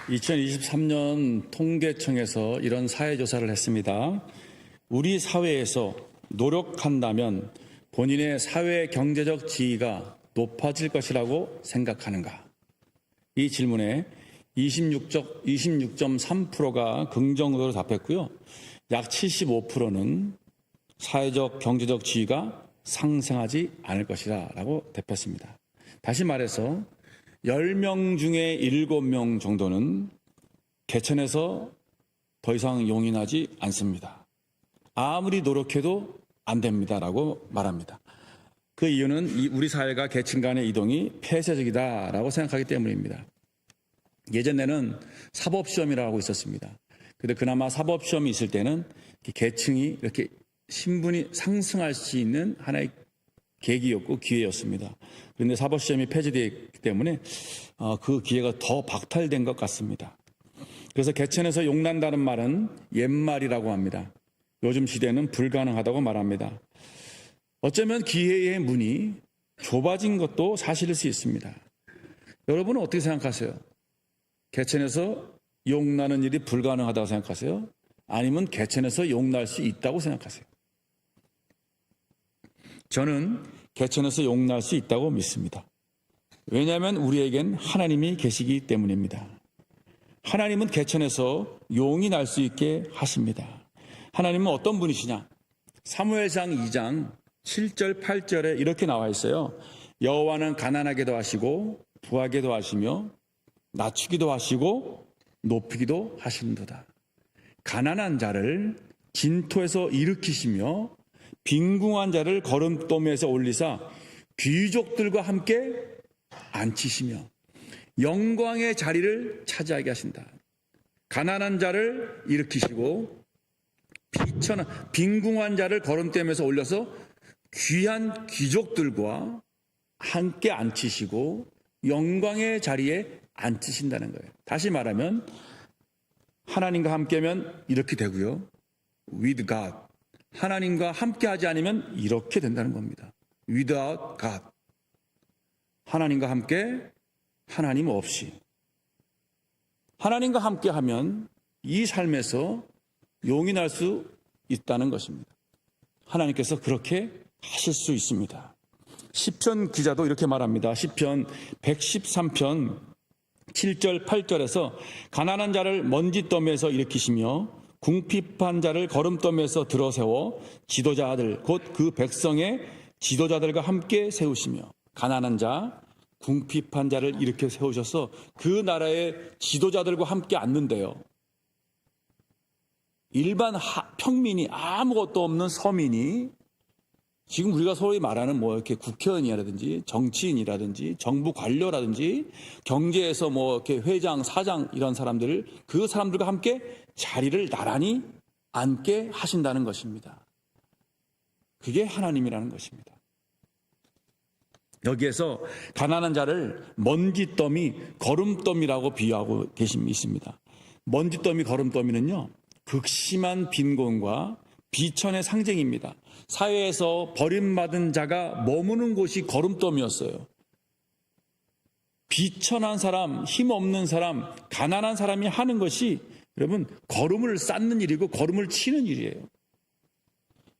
2023년 통계청에서 이런 사회조사를 했습니다. 우리 사회에서 노력한다면 본인의 사회 경제적 지위가 높아질 것이라고 생각하는가? 이 질문에 26.3%가 긍정적으로 답했고요. 약 75%는 사회적 경제적 지위가 상승하지 않을 것이라고 답했습니다. 다시 말해서 10명 중에 7명 정도는 개천에서 더 이상 용인하지 않습니다. 아무리 노력해도 안 됩니다라고 말합니다. 그 이유는 우리 사회가 계층 간의 이동이 폐쇄적이다라고 생각하기 때문입니다. 예전에는 사법시험이라고 있었습니다. 근데 그나마 사법시험이 있을 때는 계층이 이렇게 신분이 상승할 수 있는 하나의 계기였고 기회였습니다. 그런데 사법시험이 폐지되기 때문에 그 기회가 더 박탈된 것 같습니다. 그래서 개천에서 용난다는 말은 옛말이라고 합니다. 요즘 시대는 불가능하다고 말합니다. 어쩌면 기회의 문이 좁아진 것도 사실일 수 있습니다. 여러분은 어떻게 생각하세요? 개천에서 용나는 일이 불가능하다고 생각하세요? 아니면 개천에서 용날 수 있다고 생각하세요? 저는 개천에서 용날 수 있다고 믿습니다. 왜냐하면 우리에겐 하나님이 계시기 때문입니다. 하나님은 개천에서 용이 날 수 있게 하십니다. 하나님은 어떤 분이시냐? 사무엘상 2장 7절 8절에 이렇게 나와 있어요. 여호와는 가난하게도 하시고 부하게도 하시며 낮추기도 하시고 높이기도 하시는도다. 가난한 자를 진토에서 일으키시며 빈궁한 자를 거름더미에서 올리사 귀족들과 함께 앉히시며 영광의 자리를 차지하게 하신다. 가난한 자를 일으키시고 빈궁한 자를 거름더미에서 올려서 귀한 귀족들과 함께 앉히시고 영광의 자리에 앉히신다는 거예요. 다시 말하면 하나님과 함께면 이렇게 되고요. With God. 하나님과 함께하지 않으면 이렇게 된다는 겁니다. Without God. 하나님과 함께, 하나님 없이. 하나님과 함께하면 이 삶에서 용인할 수 있다는 것입니다. 하나님께서 그렇게 하실 수 있습니다. 시편 기자도 이렇게 말합니다. 시편 113편 7절 8절에서 가난한 자를 먼지더미에서 일으키시며 궁핍한 자를 거름더미에서 들어세워 지도자들 곧 그 백성의 지도자들과 함께 세우시며 가난한 자, 궁핍한 자를 이렇게 세우셔서 그 나라의 지도자들과 함께 앉는데요. 일반 평민이 아무것도 없는 서민이 지금 우리가 소위 말하는 이렇게 국회의원이라든지 정치인이라든지 정부 관료라든지 경제에서 이렇게 회장, 사장 이런 사람들을 그 사람들과 함께 자리를 나란히 앉게 하신다는 것입니다. 그게 하나님이라는 것입니다. 여기에서 가난한 자를 먼지더미, 거름더미라고 비유하고 계십니다. 먼지더미, 거름더미는요, 극심한 빈곤과 비천의 상징입니다. 사회에서 버림받은 자가 머무는 곳이 거름더미였어요. 비천한 사람, 힘없는 사람, 가난한 사람이 하는 것이 여러분 걸음을 쌓는 일이고 걸음을 치는 일이에요.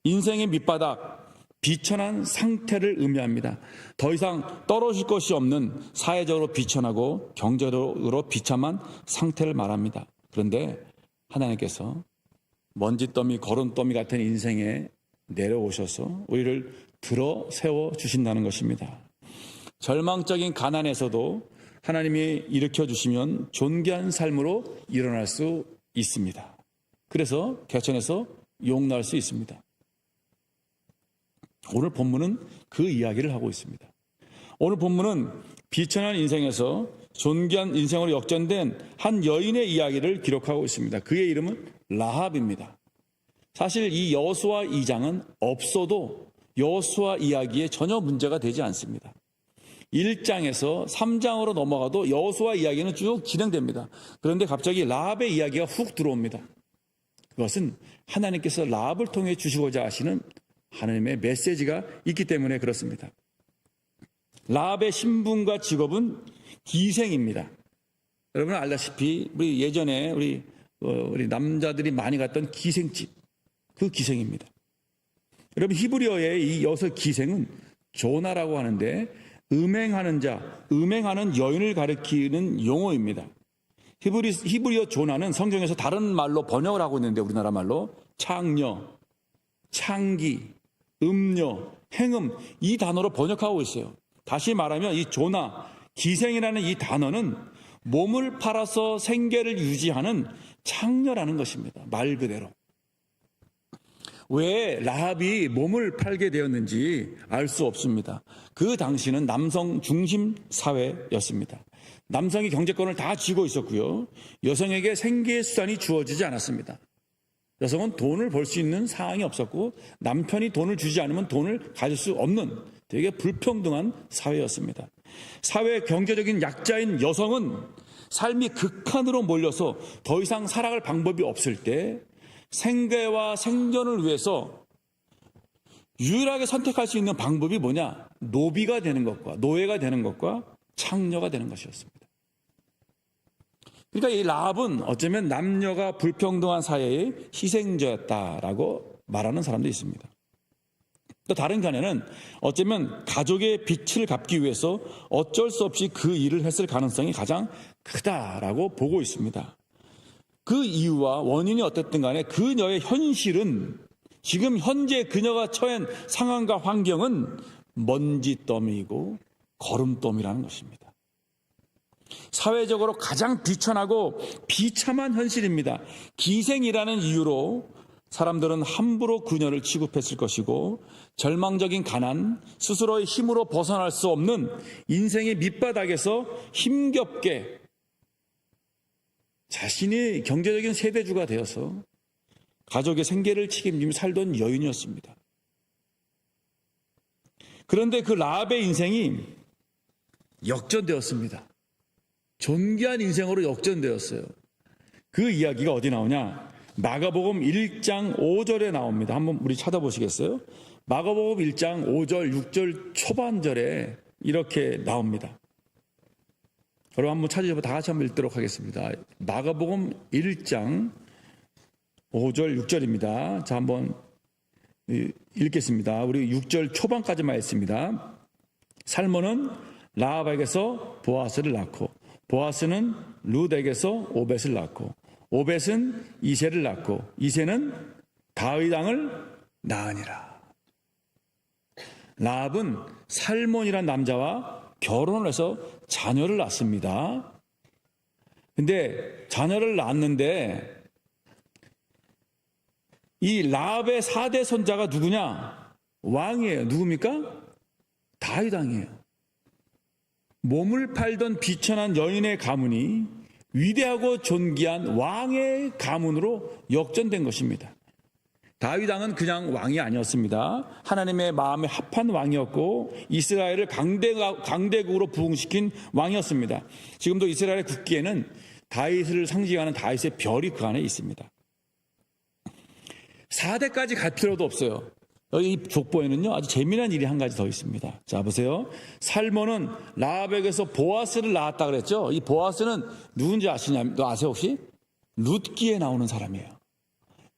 인생의 밑바닥, 비천한 상태를 의미합니다. 더 이상 떨어질 것이 없는 사회적으로 비천하고 경제적으로 비참한 상태를 말합니다. 그런데 하나님께서 먼지더미, 거름더미 같은 인생에 내려오셔서 우리를 들어 세워 주신다는 것입니다. 절망적인 가난에서도 하나님이 일으켜 주시면 존귀한 삶으로 일어날 수 있습니다. 그래서 개천에서 용날 수 있습니다. 오늘 본문은 그 이야기를 하고 있습니다. 오늘 본문은 비천한 인생에서 존귀한 인생으로 역전된 한 여인의 이야기를 기록하고 있습니다. 그의 이름은 라합입니다. 사실 이 여호수아 2장은 없어도 여호수아 이야기에 전혀 문제가 되지 않습니다. 1장에서 3장으로 넘어가도 여호수아 이야기는 쭉 진행됩니다. 그런데 갑자기 라합의 이야기가 훅 들어옵니다. 그것은 하나님께서 라합을 통해 주시고자 하시는 하나님의 메시지가 있기 때문에 그렇습니다. 라합의 신분과 직업은 기생입니다. 여러분 알다시피 우리 예전에 우리 남자들이 많이 갔던 기생집, 그 기생입니다. 여러분 히브리어의 이 여섯 기생은 조나라고 하는데 음행하는 자, 음행하는 여인을 가리키는 용어입니다. 히브리어 조나는 성경에서 다른 말로 번역을 하고 있는데 우리나라 말로 창녀, 창기, 음녀, 행음 이 단어로 번역하고 있어요. 다시 말하면 이 조나, 기생이라는 이 단어는 몸을 팔아서 생계를 유지하는 창녀라는 것입니다. 말 그대로. 왜 라합이 몸을 팔게 되었는지 알 수 없습니다. 그 당시는 남성 중심 사회였습니다. 남성이 경제권을 다 쥐고 있었고요. 여성에게 생계 수단이 주어지지 않았습니다. 여성은 돈을 벌 수 있는 상황이 없었고 남편이 돈을 주지 않으면 돈을 가질 수 없는 되게 불평등한 사회였습니다. 사회 경제적인 약자인 여성은 삶이 극한으로 몰려서 더 이상 살아갈 방법이 없을 때 생계와 생존을 위해서 유일하게 선택할 수 있는 방법이 뭐냐? 노비가 되는 것과 노예가 되는 것과 창녀가 되는 것이었습니다. 그러니까 이 라합은 어쩌면 남녀가 불평등한 사회의 희생자였다라고 말하는 사람도 있습니다. 또 다른 견해는 어쩌면 가족의 빚을 갚기 위해서 어쩔 수 없이 그 일을 했을 가능성이 가장 크다라고 보고 있습니다. 그 이유와 원인이 어쨌든 간에 그녀의 현실은 지금 현재 그녀가 처한 상황과 환경은 먼지더미이고 거름더미라는 것입니다. 사회적으로 가장 비천하고 비참한 현실입니다. 기생이라는 이유로 사람들은 함부로 그녀를 취급했을 것이고 절망적인 가난, 스스로의 힘으로 벗어날 수 없는 인생의 밑바닥에서 힘겹게 자신이 경제적인 세대주가 되어서 가족의 생계를 책임지며 살던 여인이었습니다. 그런데 그 라합의 인생이 역전되었습니다. 존귀한 인생으로 역전되었어요. 그 이야기가 어디 나오냐? 마가복음 1장 5절에 나옵니다. 한번 우리 찾아보시겠어요? 마가복음 1장 5절, 6절 초반절에 이렇게 나옵니다. 여러분 한번 찾으셔서 다 같이 한번 읽도록 하겠습니다. 마가복음 1장 5절, 6절입니다. 자, 한번 읽겠습니다. 우리 6절 초반까지만 읽습니다. 살몬은 라합에게서 보아스를 낳고 보아스는 룻에게서 오벳을 낳고 오벳은 이새를 낳고 이새는 다윗 왕을 낳으니라. 라합은 살몬이란 남자와 결혼을 해서 자녀를 낳습니다. 근데 자녀를 낳았는데 이 라합의 4대 손자가 누구냐? 왕이에요. 누굽니까? 다윗 왕이에요. 몸을 팔던 비천한 여인의 가문이 위대하고 존귀한 왕의 가문으로 역전된 것입니다. 다윗 왕은 그냥 왕이 아니었습니다. 하나님의 마음에 합한 왕이었고 이스라엘을 강대국으로 부흥시킨 왕이었습니다. 지금도 이스라엘의 국기에는 다윗을 상징하는 다윗의 별이 그 안에 있습니다. 4대까지 갈 필요도 없어요. 여기 이 족보에는요 아주 재미난 일이 한 가지 더 있습니다. 자 보세요. 살몬은 라합에게서 보아스를 낳았다 그랬죠. 이 보아스는 누군지 아세요 혹시? 룻기에 나오는 사람이에요.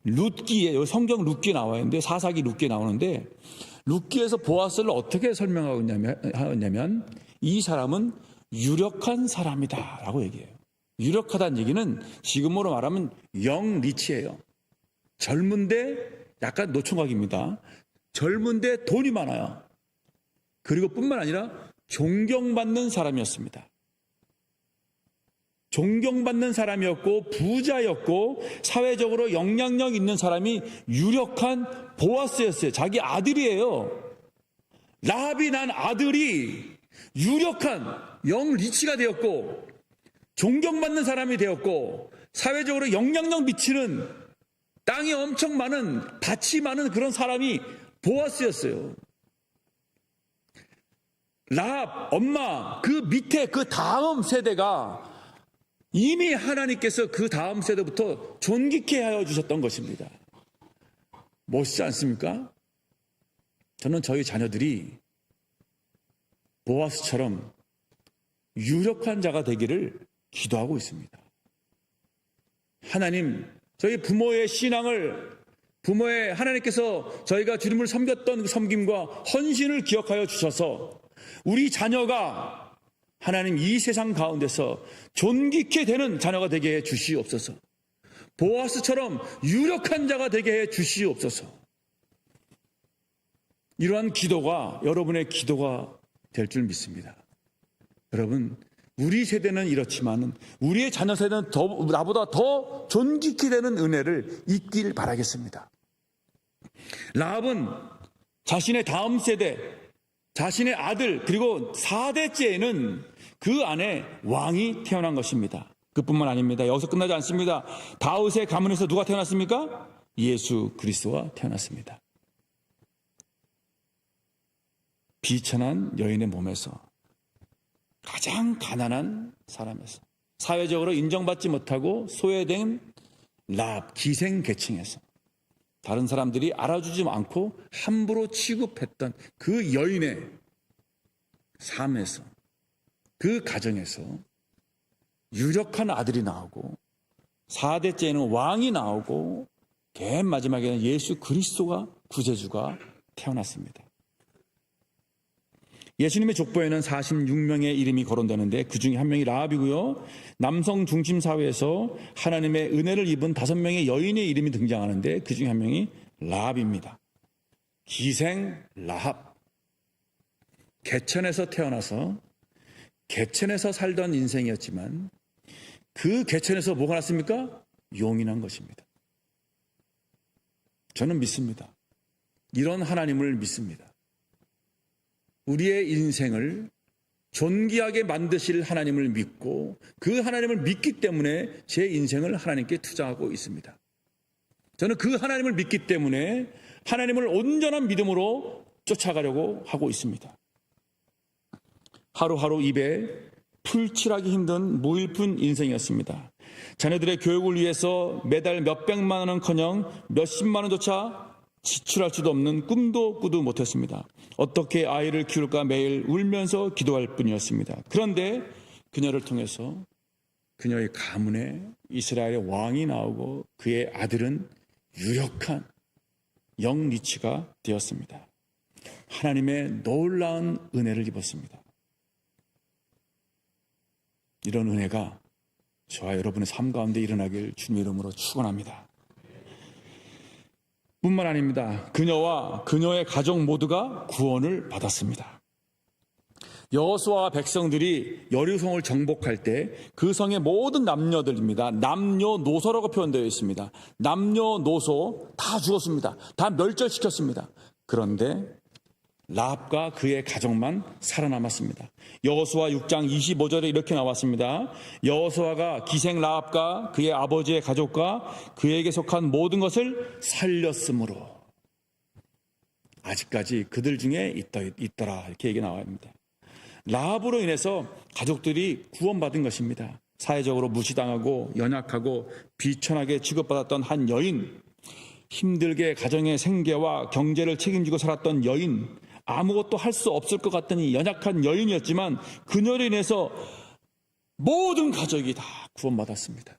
룻기에, 여기 성경 룻기에 나와 있는데 사사기 룻기에 나오는데 룻기에서 보아스를 어떻게 설명하고 있냐면 이 사람은 유력한 사람이다 라고 얘기해요. 유력하다는 얘기는 지금으로 말하면 영 리치예요. 젊은데 약간 노총각입니다. 젊은데 돈이 많아요. 그리고 뿐만 아니라 존경받는 사람이었습니다. 존경받는 사람이었고 부자였고 사회적으로 영향력 있는 사람이 유력한 보아스였어요. 자기 아들이에요. 라합이 난 아들이 유력한 영 리치가 되었고 존경받는 사람이 되었고 사회적으로 영향력 미치는 땅이 엄청 많은 밭이 많은 그런 사람이 보아스였어요. 라합 엄마 그 밑에 그 다음 세대가 이미 하나님께서 그 다음 세대부터 존귀케 하여 주셨던 것입니다. 멋있지 않습니까? 저는 저희 자녀들이 보아스처럼 유력한 자가 되기를 기도하고 있습니다. 하나님, 저희 부모의 신앙을, 부모의 하나님께서 저희가 주님을 섬겼던 그 섬김과 헌신을 기억하여 주셔서 우리 자녀가 하나님 이 세상 가운데서 존귀케 되는 자녀가 되게 해 주시옵소서. 보아스처럼 유력한 자가 되게 해 주시옵소서. 이러한 기도가 여러분의 기도가 될 줄 믿습니다. 여러분, 우리 세대는 이렇지만 우리의 자녀 세대는 나보다 더 존귀케 되는 은혜를 잊길 바라겠습니다. 라합은 자신의 다음 세대, 자신의 아들, 그리고 4대째에는 그 안에 왕이 태어난 것입니다. 그뿐만 아닙니다. 여기서 끝나지 않습니다. 다윗의 가문에서 누가 태어났습니까? 예수 그리스도가 태어났습니다. 비천한 여인의 몸에서, 가장 가난한 사람에서, 사회적으로 인정받지 못하고 소외된 라합, 기생계층에서, 다른 사람들이 알아주지 않고 함부로 취급했던 그 여인의 삶에서, 그 가정에서 유력한 아들이 나오고 4대째에는 왕이 나오고 맨 마지막에는 예수 그리스도가, 구세주가 태어났습니다. 예수님의 족보에는 46명의 이름이 거론되는데 그 중에 한 명이 라합이고요. 남성 중심 사회에서 하나님의 은혜를 입은 5명의 여인의 이름이 등장하는데 그 중에 한 명이 라합입니다. 기생 라합. 개천에서 태어나서 개천에서 살던 인생이었지만 그 개천에서 뭐가 났습니까? 용이 난 것입니다. 저는 믿습니다. 이런 하나님을 믿습니다. 우리의 인생을 존귀하게 만드실 하나님을 믿고 그 하나님을 믿기 때문에 제 인생을 하나님께 투자하고 있습니다. 저는 그 하나님을 믿기 때문에 하나님을 온전한 믿음으로 쫓아가려고 하고 있습니다. 하루하루 입에 풀칠하기 힘든 무일푼 인생이었습니다. 자녀들의 교육을 위해서 매달 몇백만 원은커녕 몇십만 원조차 지출할 수도 없는 꿈도 꾸도 못했습니다. 어떻게 아이를 키울까 매일 울면서 기도할 뿐이었습니다. 그런데 그녀를 통해서 그녀의 가문에 이스라엘의 왕이 나오고 그의 아들은 유력한 영리치가 되었습니다. 하나님의 놀라운 은혜를 입었습니다. 이런 은혜가 저와 여러분의 삶 가운데 일어나길 주님 이름으로 축원합니다. 뿐만 아닙니다. 그녀와 그녀의 가족 모두가 구원을 받았습니다. 여호수아와 백성들이 여리고성을 정복할 때 그 성의 모든 남녀들입니다. 남녀노소라고 표현되어 있습니다. 남녀노소 다 죽었습니다. 다 멸절시켰습니다. 그런데 라합과 그의 가족만 살아남았습니다. 여호수아 6장 25절에 이렇게 나왔습니다. 여호수아가 기생 라합과 그의 아버지의 가족과 그에게 속한 모든 것을 살렸으므로 아직까지 그들 중에 있더라 이렇게 얘기 나옵니다. 라합으로 인해서 가족들이 구원받은 것입니다. 사회적으로 무시당하고 연약하고 비천하게 취급받았던 한 여인, 힘들게 가정의 생계와 경제를 책임지고 살았던 여인, 아무것도 할 수 없을 것 같던 이 연약한 여인이었지만 그녀로 인해서 모든 가족이 다 구원받았습니다.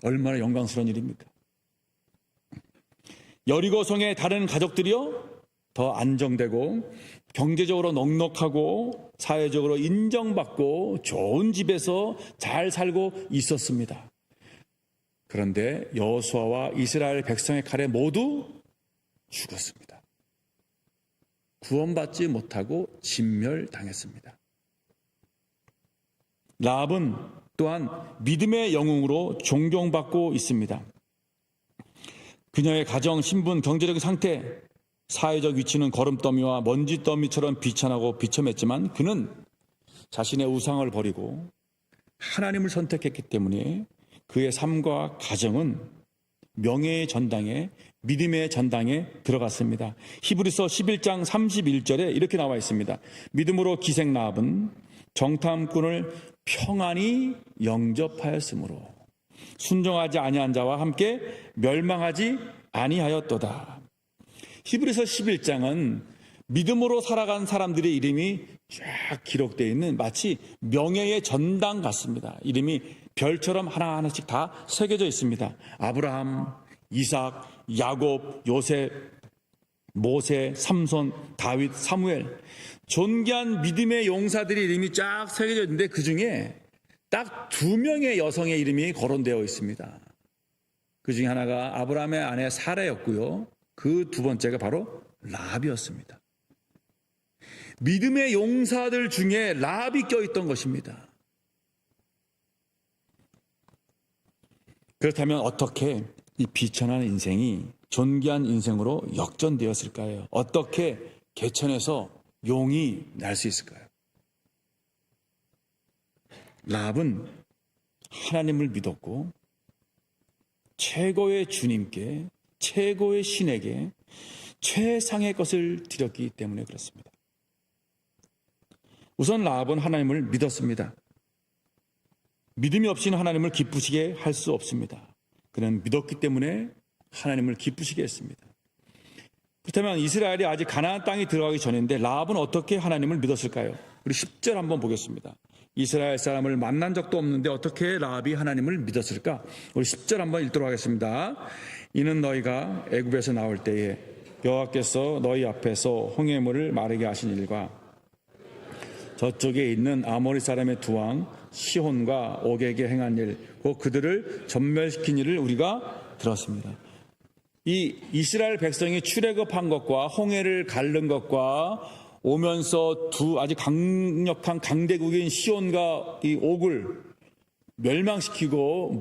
얼마나 영광스러운 일입니까? 여리고성의 다른 가족들이요 더 안정되고 경제적으로 넉넉하고 사회적으로 인정받고 좋은 집에서 잘 살고 있었습니다. 그런데 여호수아와 이스라엘 백성의 칼에 모두 죽었습니다. 구원받지 못하고 진멸당했습니다. 라합은 또한 믿음의 영웅으로 존경받고 있습니다. 그녀의 가정, 신분, 경제적 상태, 사회적 위치는 거름더미와 먼지더미처럼 비천하고 비참했지만 그는 자신의 우상을 버리고 하나님을 선택했기 때문에 그의 삶과 가정은 명예의 전당에, 믿음의 전당에 들어갔습니다. 히브리서 11장 31절에 이렇게 나와 있습니다. 믿음으로 기생 라합은 정탐꾼을 평안히 영접하였으므로 순종하지 아니한 자와 함께 멸망하지 아니하였도다. 히브리서 11장은 믿음으로 살아간 사람들의 이름이 쫙 기록되어 있는 마치 명예의 전당 같습니다. 이름이 별처럼 하나하나씩 다 새겨져 있습니다. 아브라함, 이삭, 야곱, 요셉, 모세, 삼손, 다윗, 사무엘. 존귀한 믿음의 용사들의 이름이 쫙 새겨져 있는데 그 중에 딱 2명의 여성의 이름이 거론되어 있습니다. 그 중에 하나가 아브라함의 아내 사라였고요. 그 두 번째가 바로 라합이었습니다. 믿음의 용사들 중에 라합이 껴있던 것입니다. 그렇다면 어떻게 이 비천한 인생이 존귀한 인생으로 역전되었을까요? 어떻게 개천에서 용이 날 수 있을까요? 라합은 하나님을 믿었고 최고의 주님께, 최고의 신에게 최상의 것을 드렸기 때문에 그렇습니다. 우선 라합은 하나님을 믿었습니다. 믿음이 없이는 하나님을 기쁘시게 할 수 없습니다. 그는 믿었기 때문에 하나님을 기쁘시게 했습니다. 그렇다면 이스라엘이 아직 가나안 땅에 들어가기 전인데 라합은 어떻게 하나님을 믿었을까요? 우리 10절 한번 보겠습니다. 이스라엘 사람을 만난 적도 없는데 어떻게 라합이 하나님을 믿었을까? 우리 10절 한번 읽도록 하겠습니다. 이는 너희가 애굽에서 나올 때에 여호와께서 너희 앞에서 홍해물을 마르게 하신 일과 저쪽에 있는 아모리 사람의 두 왕 시혼과 옥에게 행한 일, 곧 그들을 전멸시킨 일을 우리가 들었습니다. 이 이스라엘 백성이 출애굽한 것과 홍해를 가른 것과 오면서 두 아주 강력한 강대국인 시온과 이 옥을 멸망시키고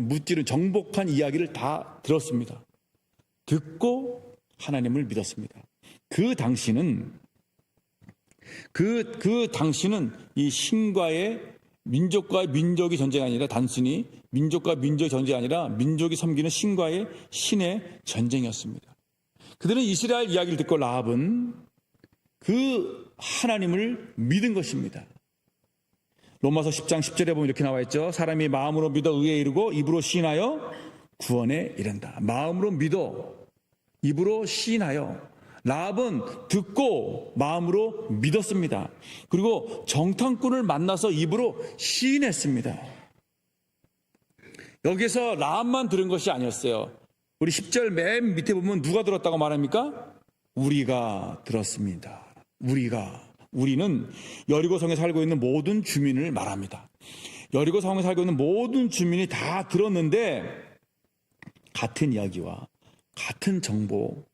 무찌른 정복한 이야기를 다 들었습니다. 듣고 하나님을 믿었습니다. 그 당시는 이 신과의 민족과 민족의 전쟁이 아니라 단순히 민족과 민족의 전쟁이 아니라 민족이 섬기는 신과의 신의 전쟁이었습니다. 그들은 이스라엘 이야기를 듣고 라합은 그 하나님을 믿은 것입니다. 로마서 10장 10절에 보면 이렇게 나와 있죠. 사람이 마음으로 믿어 의에 이르고 입으로 시인하여 구원에 이른다. 마음으로 믿어 입으로 시인하여. 라합은 듣고 마음으로 믿었습니다. 그리고 정탐꾼을 만나서 입으로 시인했습니다. 여기서 라합만 들은 것이 아니었어요. 우리 10절 맨 밑에 보면 누가 들었다고 말합니까? 우리가 들었습니다. 우리는 여리고성에 살고 있는 모든 주민을 말합니다. 여리고성에 살고 있는 모든 주민이 다 들었는데 같은 이야기와 같은 정보,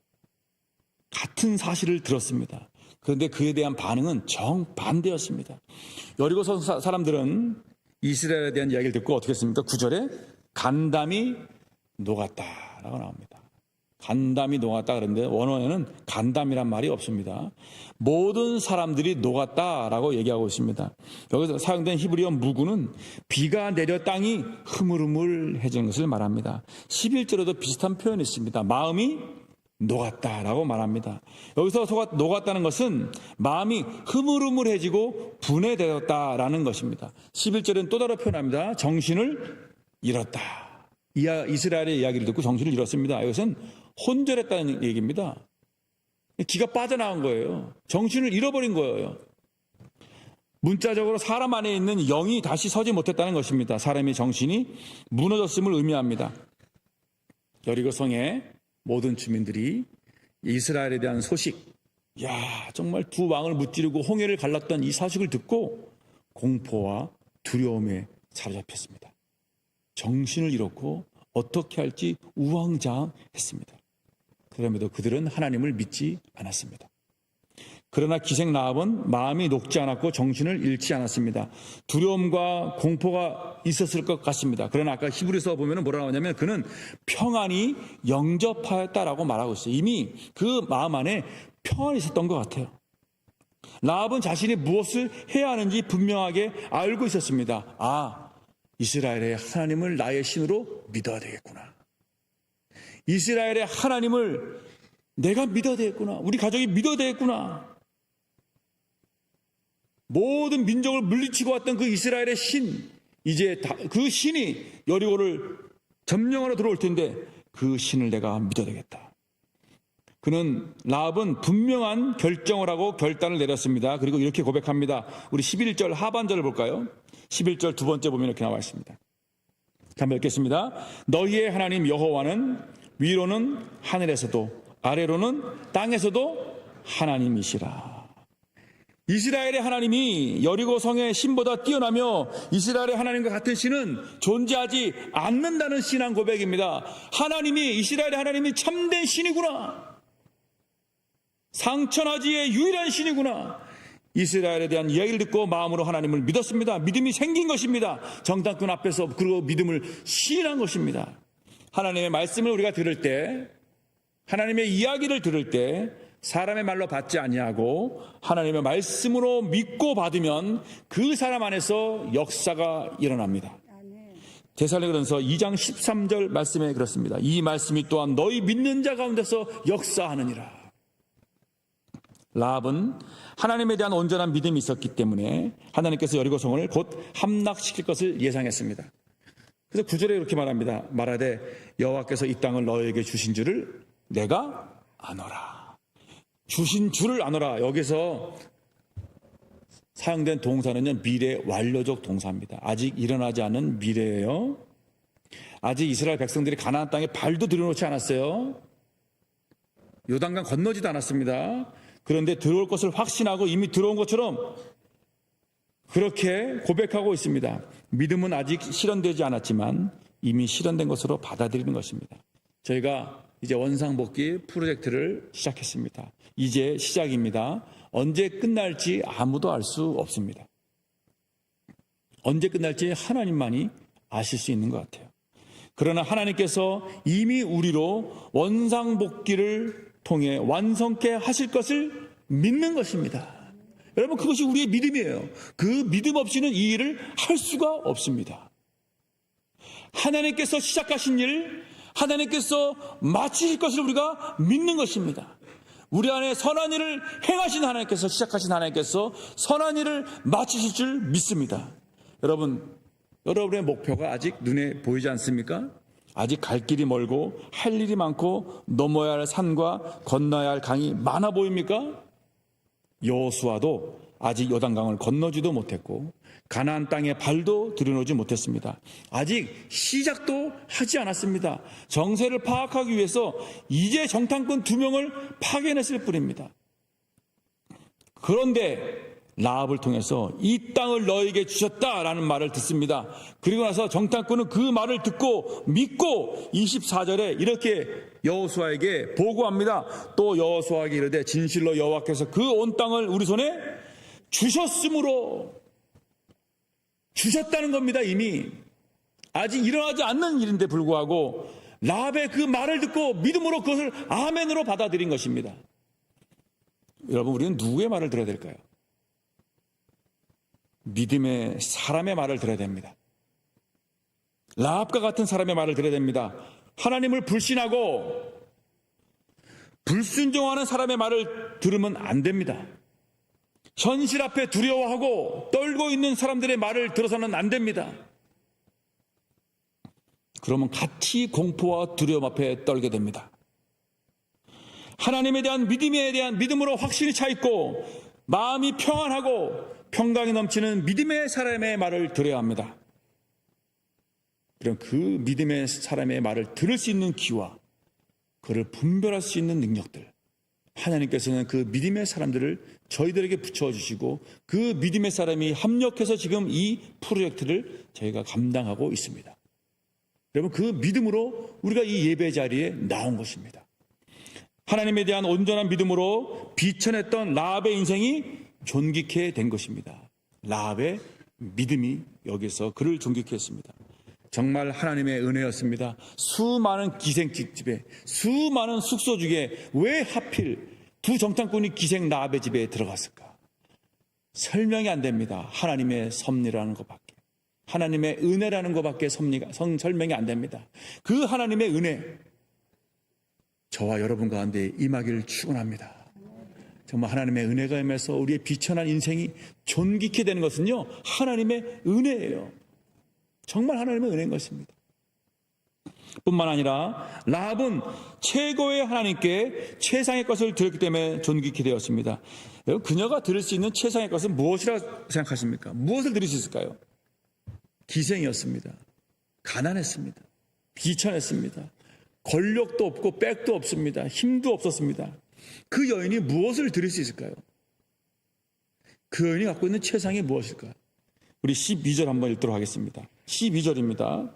같은 사실을 들었습니다. 그런데 그에 대한 반응은 정반대였습니다. 여리고성 사람들은 이스라엘에 대한 이야기를 듣고 어떻게 했습니까? 9절에 간담이 녹았다라고 나옵니다. 간담이 녹았다 그러는데 원어에는 간담이란 말이 없습니다. 모든 사람들이 녹았다라고 얘기하고 있습니다. 여기서 사용된 히브리어 무구는 비가 내려 땅이 흐물흐물해진 것을 말합니다. 11절에도 비슷한 표현이 있습니다. 마음이 녹았다라고 말합니다. 여기서 녹았다는 것은 마음이 흐물흐물해지고 분해되었다라는 것입니다. 11절은 또 다른 표현합니다. 정신을 잃었다. 이스라엘의 이야기를 듣고 정신을 잃었습니다. 이것은 혼절했다는 얘기입니다. 기가 빠져나간 거예요. 정신을 잃어버린 거예요. 문자적으로 사람 안에 있는 영이 다시 서지 못했다는 것입니다. 사람의 정신이 무너졌음을 의미합니다. 여리고성의 모든 주민들이 이스라엘에 대한 소식, 정말 두 왕을 무찌르고 홍해를 갈랐던 이 사실을 듣고 공포와 두려움에 사로잡혔습니다. 정신을 잃었고 어떻게 할지 우왕좌왕했습니다. 그럼에도 그들은 하나님을 믿지 않았습니다. 그러나 기생 라합은 마음이 녹지 않았고 정신을 잃지 않았습니다. 두려움과 공포가 있었을 것 같습니다. 그러나 아까 히브리서 보면 뭐라고 하냐면 그는 평안이 영접하였다라고 말하고 있어요. 이미 그 마음 안에 평안이 있었던 것 같아요. 라합은 자신이 무엇을 해야 하는지 분명하게 알고 있었습니다. 이스라엘의 하나님을 나의 신으로 믿어야 되겠구나. 이스라엘의 하나님을 내가 믿어야 되겠구나. 우리 가족이 믿어야 되겠구나. 모든 민족을 물리치고 왔던 그 이스라엘의 신, 이제 그 신이 여리고를 점령하러 들어올 텐데 그 신을 내가 믿어야 되겠다. 그는 라합은 분명한 결정을 하고 결단을 내렸습니다. 그리고 이렇게 고백합니다. 우리 11절 하반절을 볼까요? 11절 두 번째 보면 이렇게 나와 있습니다. 한번 읽겠습니다. 너희의 하나님 여호와는 위로는 하늘에서도 아래로는 땅에서도 하나님이시라. 이스라엘의 하나님이 여리고 성의 신보다 뛰어나며 이스라엘의 하나님과 같은 신은 존재하지 않는다는 신앙 고백입니다. 하나님이, 이스라엘의 하나님이 참된 신이구나. 상천하지의 유일한 신이구나. 이스라엘에 대한 이야기를 듣고 마음으로 하나님을 믿었습니다. 믿음이 생긴 것입니다. 정탐꾼 앞에서 그리고 믿음을 시인한 것입니다. 하나님의 말씀을 우리가 들을 때, 하나님의 이야기를 들을 때 사람의 말로 받지 아니하고 하나님의 말씀으로 믿고 받으면 그 사람 안에서 역사가 일어납니다. 데살로니가전서 2장 13절 말씀에 그렇습니다. 이 말씀이 또한 너희 믿는 자 가운데서 역사하느니라. 라합은 하나님에 대한 온전한 믿음이 있었기 때문에 하나님께서 여리고성을 곧 함락시킬 것을 예상했습니다. 그래서 9절에 이렇게 말합니다. 말하되 여호와께서 이 땅을 너에게 주신 줄을 내가 아노라. 주신 줄을 아노라. 여기서 사용된 동사는요, 미래 완료적 동사입니다. 아직 일어나지 않은 미래예요. 아직 이스라엘 백성들이 가나안 땅에 발도 들여놓지 않았어요. 요단강 건너지도 않았습니다. 그런데 들어올 것을 확신하고 이미 들어온 것처럼 그렇게 고백하고 있습니다. 믿음은 아직 실현되지 않았지만 이미 실현된 것으로 받아들이는 것입니다. 저희가 이제 원상복귀 프로젝트를 시작했습니다. 이제 시작입니다. 언제 끝날지 아무도 알 수 없습니다. 언제 끝날지 하나님만이 아실 수 있는 것 같아요. 그러나 하나님께서 이미 우리로 원상복귀를 통해 완성케 하실 것을 믿는 것입니다. 여러분, 그것이 우리의 믿음이에요. 그 믿음 없이는 이 일을 할 수가 없습니다. 하나님께서 시작하신 일, 하나님께서 마치실 것을 우리가 믿는 것입니다. 우리 안에 선한 일을 행하신 하나님께서, 시작하신 하나님께서 선한 일을 마치실 줄 믿습니다. 여러분의 목표가 아직 눈에 보이지 않습니까? 아직 갈 길이 멀고 할 일이 많고 넘어야 할 산과 건너야 할 강이 많아 보입니까? 여호수아도 아직 요단강을 건너지도 못했고 가나안 땅에 발도 들여놓지 못했습니다. 아직 시작도 하지 않았습니다. 정세를 파악하기 위해서 이제 정탐꾼 2명을 파견했을 뿐입니다. 그런데 라합을 통해서 이 땅을 너에게 주셨다라는 말을 듣습니다. 그리고 나서 정탐꾼은 그 말을 듣고 믿고 24절에 이렇게 여호수아에게 보고합니다. 또 여호수아에게 이르되 진실로 여호와께서 그 온 땅을 우리 손에 주셨으므로, 주셨다는 겁니다. 이미 아직 일어나지 않는 일인데 불구하고 라합의 그 말을 듣고 믿음으로 그것을 아멘으로 받아들인 것입니다. 여러분, 우리는 누구의 말을 들어야 될까요? 믿음의 사람의 말을 들어야 됩니다. 라합과 같은 사람의 말을 들어야 됩니다. 하나님을 불신하고 불순종하는 사람의 말을 들으면 안 됩니다. 현실 앞에 두려워하고 떨고 있는 사람들의 말을 들어서는 안 됩니다. 그러면 같이 공포와 두려움 앞에 떨게 됩니다. 하나님에 대한 믿음에 대한 믿음으로 확신이 차 있고 마음이 평안하고 평강이 넘치는 믿음의 사람의 말을 들어야 합니다. 그럼 그 믿음의 사람의 말을 들을 수 있는 귀와 그를 분별할 수 있는 능력들, 하나님께서는 그 믿음의 사람들을 저희들에게 붙여주시고 그 믿음의 사람이 합력해서 지금 이 프로젝트를 저희가 감당하고 있습니다. 여러분, 그 믿음으로 우리가 이 예배 자리에 나온 것입니다. 하나님에 대한 온전한 믿음으로 비천했던 라합의 인생이 존귀케 된 것입니다. 라합의 믿음이 여기서 그를 존귀케 했습니다. 정말 하나님의 은혜였습니다. 수많은 기생집에, 수많은 숙소중에 왜 하필 두 정탐꾼이 기생 라합의 집에 들어갔을까? 설명이 안 됩니다. 하나님의 섭리라는 것밖에, 하나님의 은혜라는 것밖에 설명이 안 됩니다. 그 하나님의 은혜, 저와 여러분 가운데 임하기를 축원합니다. 정말 하나님의 은혜가 임해서 우리의 비천한 인생이 존귀케 되는 것은요, 하나님의 은혜예요. 정말 하나님의 은혜인 것입니다. 뿐만 아니라 라합은 최고의 하나님께 최상의 것을 드렸기 때문에 존귀케 되었습니다. 그녀가 드릴 수 있는 최상의 것은 무엇이라 생각하십니까? 무엇을 드릴 수 있을까요? 기생이었습니다. 가난했습니다. 비천했습니다. 권력도 없고 백도 없습니다. 힘도 없었습니다. 그 여인이 무엇을 드릴 수 있을까요? 그 여인이 갖고 있는 최상이 무엇일까요? 우리 12절 한번 읽도록 하겠습니다. 12절입니다.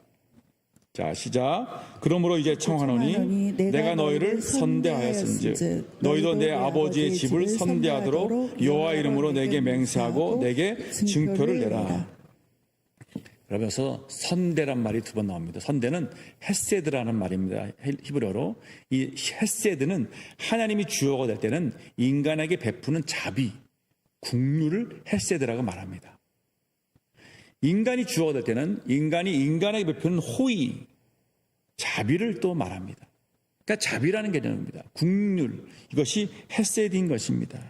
자, 시작. 그러므로 이제 청하노니 내가 너희를 선대하였은즉 너희도 내 아버지의 집을 선대하도록 여호와 이름으로 내게 맹세하고 내게 증표를 내라. 그러면서 선대란 말이 두 번 나옵니다. 선대는 헤세드라는 말입니다. 히브리어로. 이 헤세드는 하나님이 주어가 될 때는 인간에게 베푸는 자비, 국률을 헤세드라고 말합니다. 인간이 주어가 될 때는 인간이 인간에게 베푸는 호의, 자비를 또 말합니다. 그러니까 자비라는 개념입니다. 국률, 이것이 헤세드인 것입니다.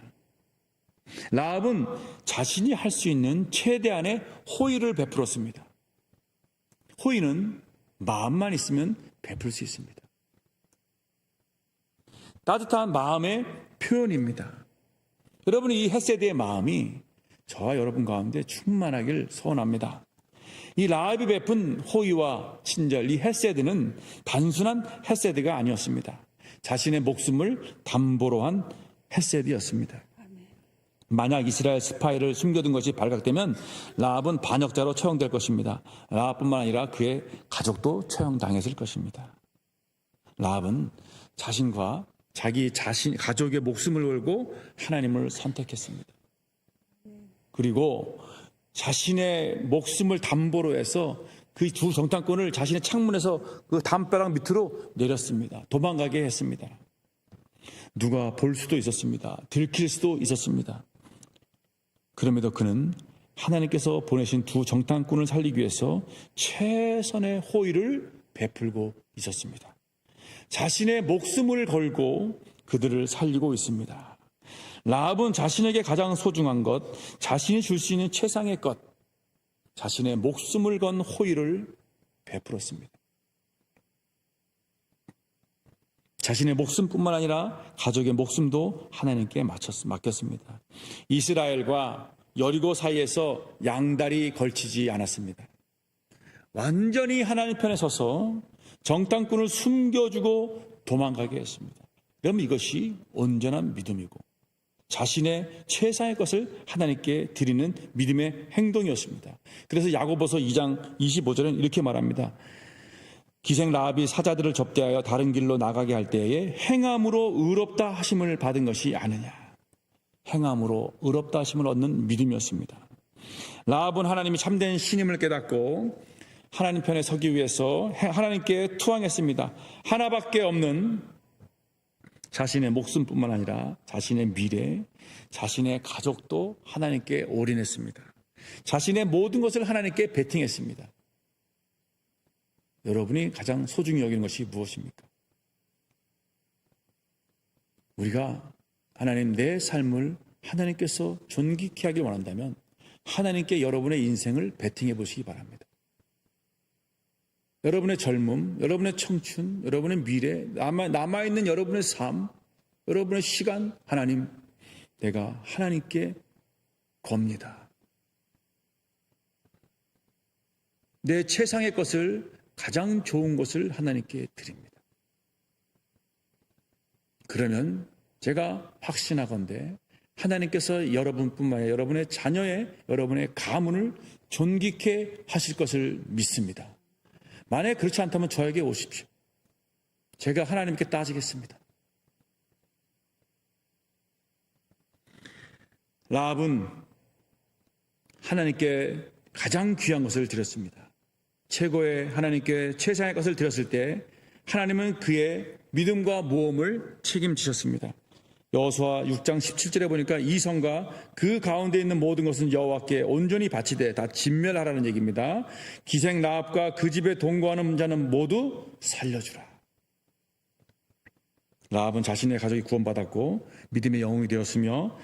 라합은 자신이 할 수 있는 최대한의 호의를 베풀었습니다. 호의는 마음만 있으면 베풀 수 있습니다. 따뜻한 마음의 표현입니다. 여러분이 이 헤세드의 마음이 저와 여러분 가운데 충만하길 소원합니다. 이 라합이 베푼 호의와 친절, 이 헤세드는 단순한 헤세드가 아니었습니다. 자신의 목숨을 담보로 한 헤세드였습니다. 만약 이스라엘 스파이를 숨겨둔 것이 발각되면 라합은 반역자로 처형될 것입니다. 라합뿐만 아니라 그의 가족도 처형당했을 것입니다. 라합은 자신과 자기 가족의 목숨을 걸고 하나님을 선택했습니다. 그리고 자신의 목숨을 담보로 해서 그 두 정탐꾼을 자신의 창문에서 그 담벼락 밑으로 내렸습니다. 도망가게 했습니다. 누가 볼 수도 있었습니다. 들킬 수도 있었습니다. 그럼에도 그는 하나님께서 보내신 두 정탐꾼을 살리기 위해서 최선의 호의를 베풀고 있었습니다. 자신의 목숨을 걸고 그들을 살리고 있습니다. 라합은 자신에게 가장 소중한 것, 자신이 줄 수 있는 최상의 것, 자신의 목숨을 건 호의를 베풀었습니다. 자신의 목숨뿐만 아니라 가족의 목숨도 하나님께 맡겼습니다. 이스라엘과 여리고 사이에서 양다리 걸치지 않았습니다. 완전히 하나님 편에 서서 정탐꾼을 숨겨주고 도망가게 했습니다. 그럼 이것이 온전한 믿음이고 자신의 최상의 것을 하나님께 드리는 믿음의 행동이었습니다. 그래서 야고보서 2장 25절은 이렇게 말합니다. 기생 라합이 사자들을 접대하여 다른 길로 나가게 할 때에 행함으로 의롭다 하심을 받은 것이 아니냐. 행함으로 의롭다 하심을 얻는 믿음이었습니다. 라합은 하나님이 참된 신임을 깨닫고 하나님 편에 서기 위해서 하나님께 투항했습니다. 하나밖에 없는 자신의 목숨뿐만 아니라 자신의 미래, 자신의 가족도 하나님께 올인했습니다. 자신의 모든 것을 하나님께 베팅했습니다. 여러분이 가장 소중히 여기는 것이 무엇입니까? 우리가 하나님 내 삶을 하나님께서 존귀케 하길 원한다면 하나님께 여러분의 인생을 베팅해 보시기 바랍니다. 여러분의 젊음, 여러분의 청춘, 여러분의 미래, 남아있는 여러분의 삶, 여러분의 시간, 하나님, 내가 하나님께 겁니다. 내 최상의 것을, 가장 좋은 것을 하나님께 드립니다. 그러면 제가 확신하건대 하나님께서 여러분뿐만 아니라 여러분의 자녀의, 여러분의 가문을 존귀케 하실 것을 믿습니다. 만약 그렇지 않다면 저에게 오십시오. 제가 하나님께 따지겠습니다. 라합은 하나님께 가장 귀한 것을 드렸습니다. 최고의 하나님께 최상의 것을 드렸을 때 하나님은 그의 믿음과 모험을 책임지셨습니다. 여호수아 6장 17절에 보니까 이 성과 그 가운데 있는 모든 것은 여호와께 온전히 바치되 다 진멸하라는 얘기입니다. 기생 라합과 그 집에 동거하는 자는 모두 살려주라. 라합은 자신의 가족이 구원받았고 믿음의 영웅이 되었으며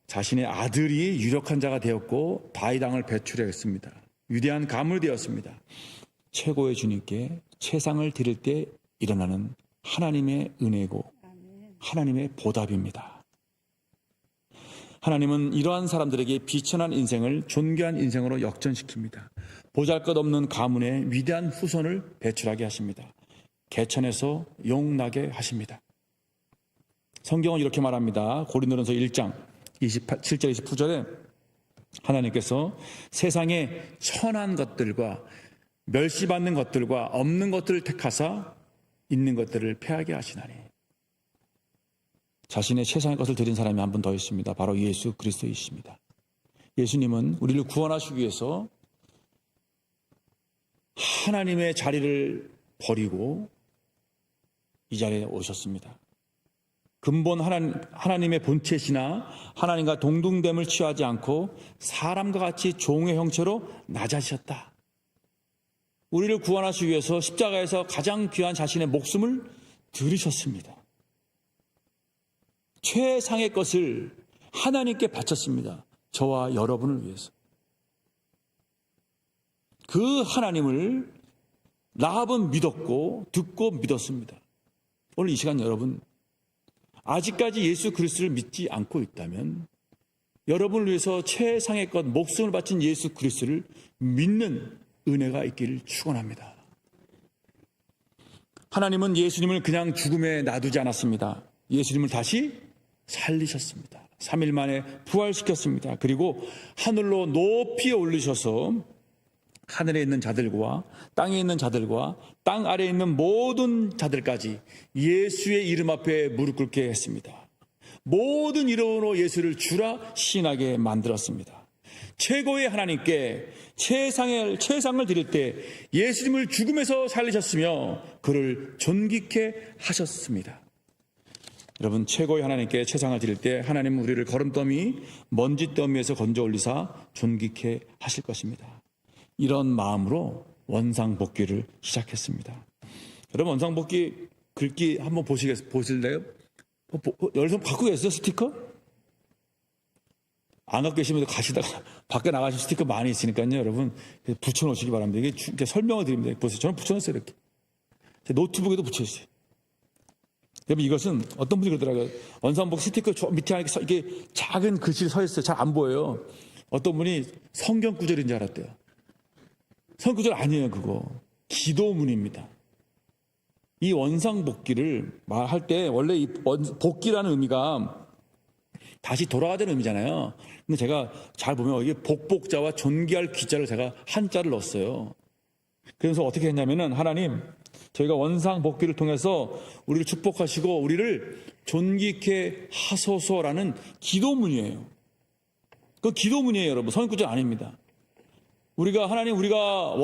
자신의 아들이 유력한 자가 되었고 바위 땅을 배출했습니다. 위대한 가문이 되었습니다. 최고의 주님께 최상을 드릴 때 일어나는 하나님의 은혜고 하나님의 보답입니다. 하나님은 이러한 사람들에게 비천한 인생을 존귀한 인생으로 역전시킵니다. 보잘것없는 가문에 위대한 후손을 배출하게 하십니다. 개천에서 용나게 하십니다. 성경은 이렇게 말합니다. 고린도전서 1장 27절 29절에 하나님께서 세상의 천한 것들과 멸시받는 것들과 없는 것들을 택하사 있는 것들을 패하게 하시나니. 자신의 최상의 것을 드린 사람이 한 분 더 있습니다. 바로 예수 그리스도이십니다. 예수님은 우리를 구원하시기 위해서 하나님의 자리를 버리고 이 자리에 오셨습니다. 근본 하나님의 본체시나 하나님과 동등됨을 취하지 않고 사람과 같이 종의 형체로 낮아지셨다. 우리를 구원하시기 위해서 십자가에서 가장 귀한 자신의 목숨을 들이셨습니다. 최상의 것을 하나님께 바쳤습니다. 저와 여러분을 위해서. 그 하나님을 라합은 믿었고 듣고 믿었습니다. 오늘 이 시간 여러분, 아직까지 예수 그리스도를 믿지 않고 있다면 여러분을 위해서 최상의 것 목숨을 바친 예수 그리스도를 믿는 은혜가 있기를 축원합니다. 하나님은 예수님을 그냥 죽음에 놔두지 않았습니다. 예수님을 다시 살리셨습니다. 3일 만에 부활시켰습니다. 그리고 하늘로 높이 올리셔서 하늘에 있는 자들과 땅에 있는 자들과 땅 아래에 있는 모든 자들까지 예수의 이름 앞에 무릎 꿇게 했습니다. 모든 이름으로 예수를 주라 시인하게 만들었습니다. 최고의 하나님께 최상을 드릴 때 예수님을 죽음에서 살리셨으며 그를 존귀케 하셨습니다. 여러분, 최고의 하나님께 최상을 드릴 때 하나님은 우리를 거름더미 먼지더미에서 건져 올리사 존귀케 하실 것입니다. 이런 마음으로 원상복귀를 시작했습니다. 여러분, 원상복귀 글귀 한번 보실래요? 여러분 갖고 계세요? 스티커? 안 갖고 계시면 가시다가 밖에 나가실 스티커 많이 있으니까요. 여러분 붙여놓으시기 바랍니다. 이게 설명을 드립니다. 보세요. 저는 붙여놨어요. 이렇게. 제 노트북에도 붙여있어요. 여러분, 이것은 어떤 분이 그러더라고요. 원상복귀 스티커 밑에 이게 작은 글씨를 서 있어요. 잘 안 보여요. 어떤 분이 성경 구절인 줄 알았대요. 성경 구절 아니에요. 그거 기도문입니다. 이 원상복귀를 말할 때 원래 이 복귀라는 의미가 다시 돌아가자는 의미잖아요. 근데 제가 잘 보면 이게 복복자와 존귀할 귀자를 제가 한자를 넣었어요. 그래서 어떻게 했냐면은 하나님, 저희가 원상복귀를 통해서 우리를 축복하시고 우리를 존귀케 하소서라는 기도문이에요. 그 기도문이에요, 여러분. 성경구절 아닙니다. 하나님, 우리가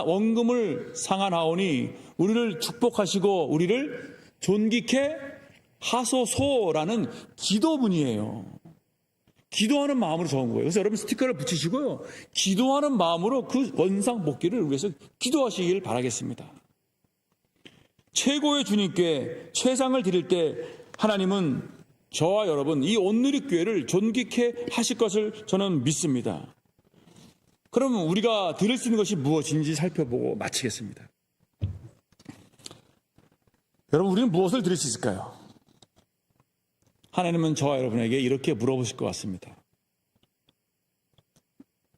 원금을 상환하오니 우리를 축복하시고 우리를 존귀케 하소서라는 기도문이에요. 기도하는 마음으로 적은 거예요. 그래서 여러분 스티커를 붙이시고요. 기도하는 마음으로 그 원상복귀를 위해서 기도하시길 바라겠습니다. 최고의 주님께 최상을 드릴 때 하나님은 저와 여러분, 이 온누리교회를 존귀케 하실 것을 저는 믿습니다. 그러면 우리가 드릴 수 있는 것이 무엇인지 살펴보고 마치겠습니다. 여러분, 우리는 무엇을 드릴 수 있을까요? 하나님은 저와 여러분에게 이렇게 물어보실 것 같습니다.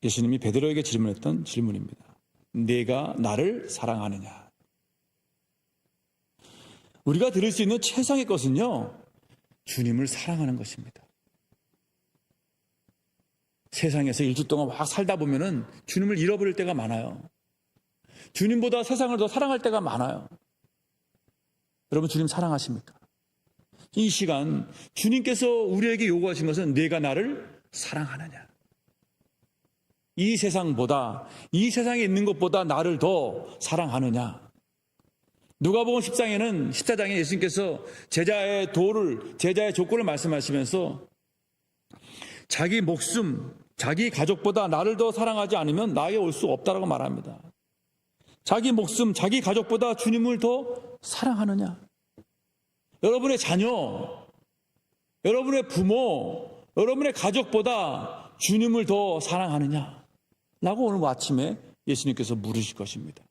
예수님이 베드로에게 질문했던 질문입니다. 네가 나를 사랑하느냐? 우리가 드릴 수 있는 최상의 것은요, 주님을 사랑하는 것입니다. 세상에서 일주 동안 막 살다 보면은 주님을 잃어버릴 때가 많아요. 주님보다 세상을 더 사랑할 때가 많아요. 여러분, 주님 사랑하십니까? 이 시간 주님께서 우리에게 요구하신 것은 네가 나를 사랑하느냐? 이 세상보다, 이 세상에 있는 것보다 나를 더 사랑하느냐? 누가복음 14장에 예수님께서 제자의 조건을 말씀하시면서 자기 목숨, 자기 가족보다 나를 더 사랑하지 않으면 나에게 올 수 없다라고 말합니다. 자기 목숨, 자기 가족보다 주님을 더 사랑하느냐? 여러분의 자녀, 여러분의 부모, 여러분의 가족보다 주님을 더 사랑하느냐? 라고 오늘 아침에 예수님께서 물으실 것입니다.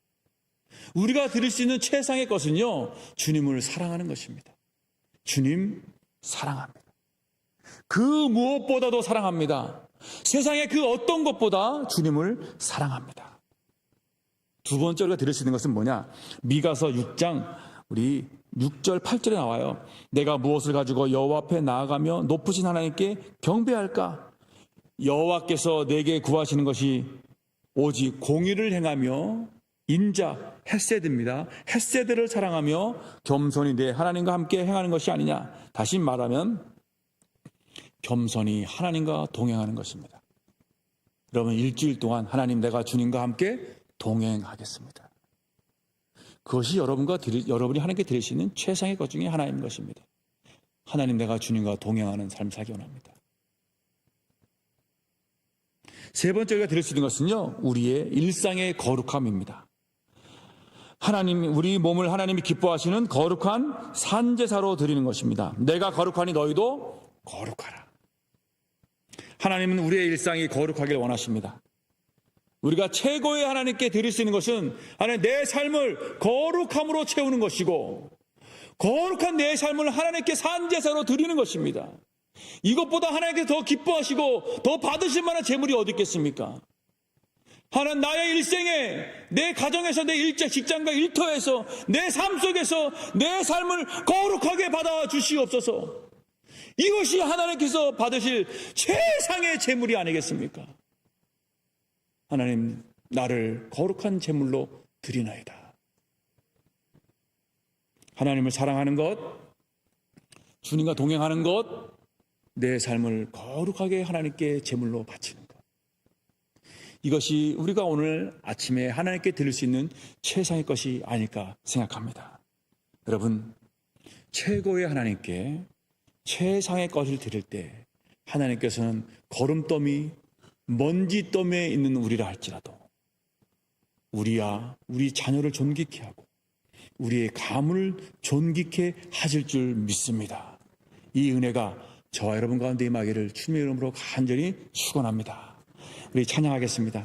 우리가 드릴 수 있는 최상의 것은요, 주님을 사랑하는 것입니다. 주님 사랑합니다. 그 무엇보다도 사랑합니다. 세상의 그 어떤 것보다 주님을 사랑합니다. 두 번째 우리가 드릴 수 있는 것은 뭐냐? 미가서 6장 우리 6절 8절에 나와요. 내가 무엇을 가지고 여호와 앞에 나아가며 높으신 하나님께 경배할까? 여호와께서 내게 구하시는 것이 오직 공의를 행하며 인자 헤세드입니다. 헤세드를 사랑하며 겸손히 내 하나님과 함께 행하는 것이 아니냐. 다시 말하면 겸손히 하나님과 동행하는 것입니다. 여러분, 일주일 동안 하나님, 내가 주님과 함께 동행하겠습니다. 그것이 여러분이 하나님께 드릴 수 있는 최상의 것 중에 하나인 것입니다. 하나님, 내가 주님과 동행하는 삶을 살기 원합니다. 세 번째 우리가 드릴 수 있는 것은요, 우리의 일상의 거룩함입니다. 우리 몸을 하나님이 기뻐하시는 거룩한 산제사로 드리는 것입니다. 내가 거룩하니 너희도 거룩하라. 하나님은 우리의 일상이 거룩하길 원하십니다. 우리가 최고의 하나님께 드릴 수 있는 것은 하나님, 내 삶을 거룩함으로 채우는 것이고, 거룩한 내 삶을 하나님께 산제사로 드리는 것입니다. 이것보다 하나님께서 더 기뻐하시고 더 받으실 만한 재물이 어디 있겠습니까? 하나님, 나의 일생에, 내 가정에서, 내 직장과 일터에서, 내 삶 속에서 내 삶을 거룩하게 받아 주시옵소서. 이것이 하나님께서 받으실 최상의 재물이 아니겠습니까? 하나님, 나를 거룩한 제물로 드리나이다. 하나님을 사랑하는 것, 주님과 동행하는 것, 내 삶을 거룩하게 하나님께 제물로 바치는 것, 이것이 우리가 오늘 아침에 하나님께 드릴 수 있는 최상의 것이 아닐까 생각합니다. 여러분, 최고의 하나님께 최상의 것을 드릴 때 하나님께서는 거름더미, 먼지더미에 있는 우리라 할지라도 우리 자녀를 존귀케 하고 우리의 가문을 존귀케 하실 줄 믿습니다. 이 은혜가 저와 여러분 가운데 임하기를 주님의 이름으로 간절히 축원합니다. 우리 찬양하겠습니다.